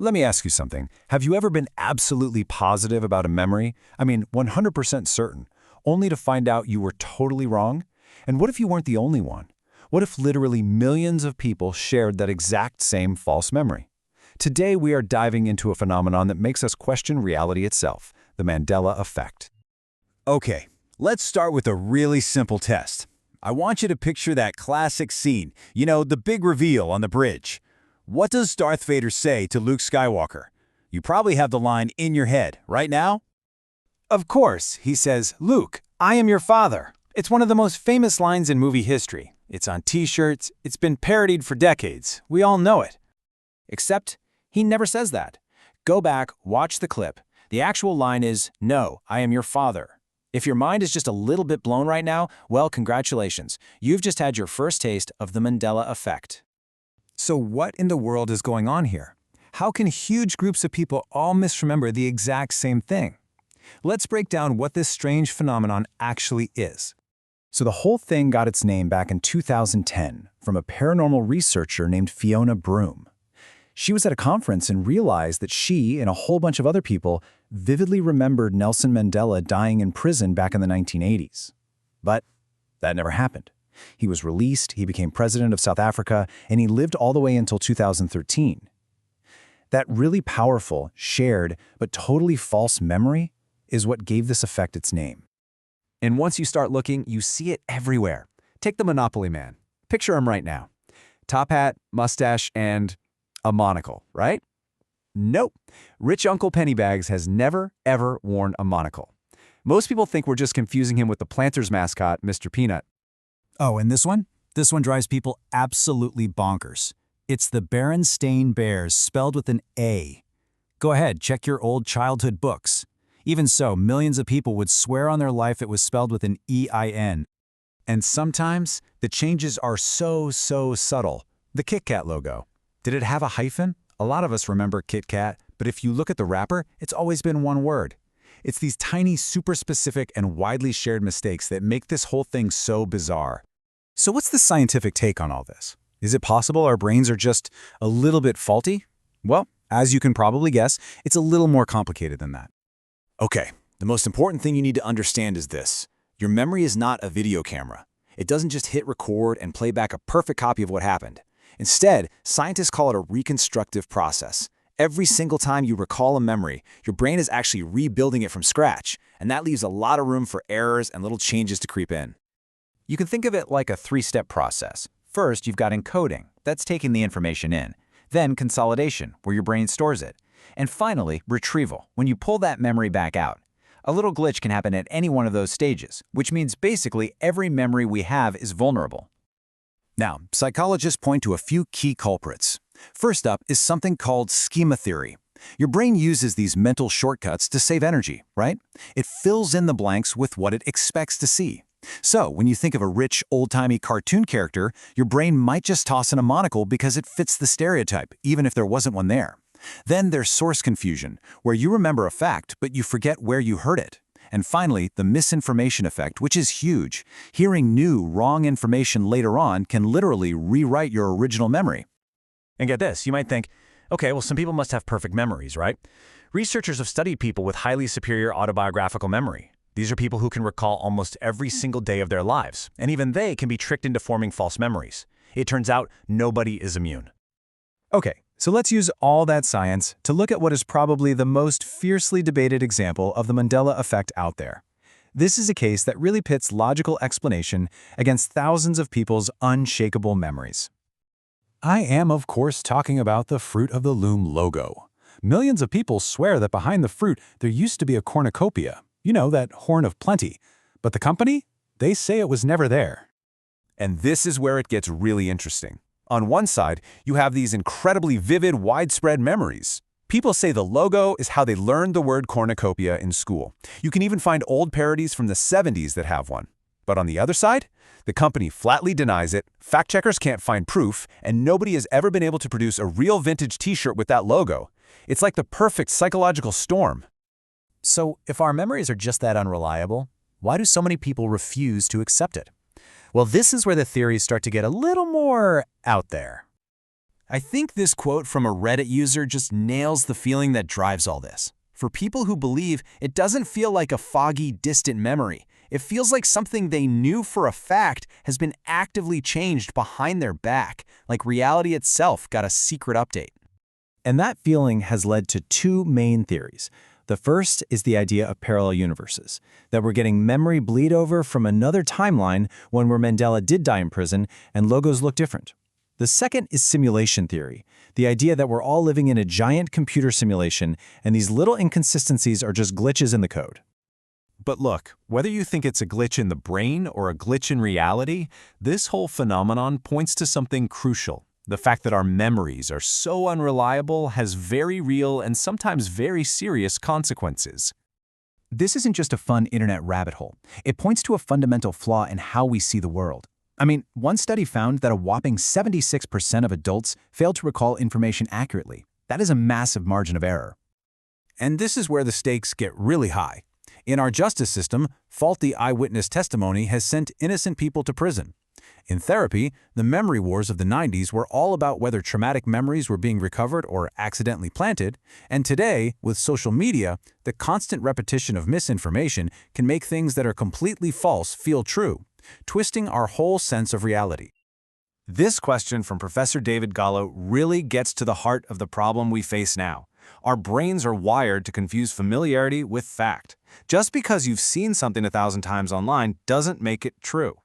Let me ask you something. Have you ever been absolutely positive about a memory? I mean, 100% certain, only to find out you were totally wrong? And what if you weren't the only one? What if literally millions of people shared that exact same false memory? Today, we are diving into a phenomenon that makes us question reality itself, the Mandela Effect. Okay, let's start with a really simple test. I want you to picture that classic scene, the big reveal on the bridge. What does Darth Vader say to Luke Skywalker? You probably have the line in your head right now. Of course, he says, "Luke, I am your father." It's one of the most famous lines in movie history. It's on t-shirts, it's been parodied for decades. We all know it. Except, he never says that. Go back, watch the clip. The actual line is, "No, I am your father." If your mind is just a little bit blown right now, well, congratulations. You've just had your first taste of the Mandela Effect. So what in the world is going on here? How can huge groups of people all misremember the exact same thing? Let's break down what this strange phenomenon actually is. So the whole thing got its name back in 2010 from a paranormal researcher named Fiona Broome. She was at a conference and realized that she and a whole bunch of other people vividly remembered Nelson Mandela dying in prison back in the 1980s. But that never happened. He was released, he became president of South Africa, and he lived all the way until 2013. That really powerful, shared, but totally false memory is what gave this effect its name. And once you start looking, you see it everywhere. Take the Monopoly man. Picture him right now. Top hat, mustache, and a monocle, right? Nope. Rich Uncle Pennybags has never, ever worn a monocle. Most people think we're just confusing him with the Planters mascot, Mr. Peanut. Oh, and this one? This one drives people absolutely bonkers. It's the Berenstain Bears spelled with an A. Go ahead, check your old childhood books. Even so, millions of people would swear on their life it was spelled with an E-I-N. And sometimes, the changes are so subtle. The Kit Kat logo. Did it have a hyphen? A lot of us remember Kit Kat, but if you look at the wrapper, it's always been one word. It's these tiny, super specific and widely shared mistakes that make this whole thing so bizarre. So what's the scientific take on all this? Is it possible our brains are just a little bit faulty? Well, as you can probably guess, it's a little more complicated than that. Okay, the most important thing you need to understand is this. Your memory is not a video camera. It doesn't just hit record and play back a perfect copy of what happened. Instead, scientists call it a reconstructive process. Every single time you recall a memory, your brain is actually rebuilding it from scratch, and that leaves a lot of room for errors and little changes to creep in. You can think of it like a three-step process. First, you've got encoding. That's taking the information in. Then consolidation, where your brain stores it. And finally, retrieval, when you pull that memory back out. A little glitch can happen at any one of those stages, which means basically every memory we have is vulnerable. Now, psychologists point to a few key culprits. First up is something called schema theory. Your brain uses these mental shortcuts to save energy, right? It fills in the blanks with what it expects to see. So, when you think of a rich, old-timey cartoon character, your brain might just toss in a monocle because it fits the stereotype, even if there wasn't one there. Then there's source confusion, where you remember a fact, but you forget where you heard it. And finally, the misinformation effect, which is huge. Hearing new, wrong information later on can literally rewrite your original memory. And get this, you might think, okay, well, some people must have perfect memories, right? Researchers have studied people with highly superior autobiographical memory. These are people who can recall almost every single day of their lives, and even they can be tricked into forming false memories. It turns out nobody is immune. Okay, so let's use all that science to look at what is probably the most fiercely debated example of the Mandela effect out there. This is a case that really pits logical explanation against thousands of people's unshakable memories. I am, of course, talking about the Fruit of the Loom logo. Millions of people swear that behind the fruit there used to be a cornucopia, that horn of plenty. But the company? They say it was never there. And this is where it gets really interesting. On one side, you have these incredibly vivid, widespread memories. People say the logo is how they learned the word cornucopia in school. You can even find old parodies from the 70s that have one. But on the other side, the company flatly denies it, fact-checkers can't find proof, and nobody has ever been able to produce a real vintage t-shirt with that logo. It's like the perfect psychological storm. So, if our memories are just that unreliable, why do so many people refuse to accept it? Well, this is where the theories start to get a little more out there. I think this quote from a Reddit user just nails the feeling that drives all this. For people who believe, it doesn't feel like a foggy, distant memory. It feels like something they knew for a fact has been actively changed behind their back, like reality itself got a secret update. And that feeling has led to two main theories. The first is the idea of parallel universes, that we're getting memory bleed over from another timeline, one where Mandela did die in prison and logos look different. The second is simulation theory, the idea that we're all living in a giant computer simulation and these little inconsistencies are just glitches in the code. But look, whether you think it's a glitch in the brain or a glitch in reality, this whole phenomenon points to something crucial. The fact that our memories are so unreliable has very real and sometimes very serious consequences. This isn't just a fun internet rabbit hole. It points to a fundamental flaw in how we see the world. I mean, one study found that a whopping 76% of adults failed to recall information accurately. That is a massive margin of error. And this is where the stakes get really high. In our justice system, faulty eyewitness testimony has sent innocent people to prison. In therapy, the memory wars of the 90s were all about whether traumatic memories were being recovered or accidentally planted, and today, with social media, the constant repetition of misinformation can make things that are completely false feel true, twisting our whole sense of reality. This question from Professor David Gallo really gets to the heart of the problem we face now. Our brains are wired to confuse familiarity with fact. Just because you've seen something 1,000 times online doesn't make it true.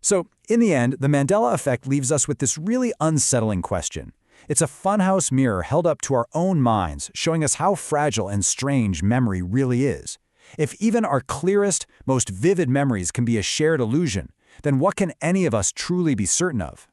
So, in the end, the Mandela Effect leaves us with this really unsettling question. It's a funhouse mirror held up to our own minds, showing us how fragile and strange memory really is. If even our clearest, most vivid memories can be a shared illusion, then what can any of us truly be certain of?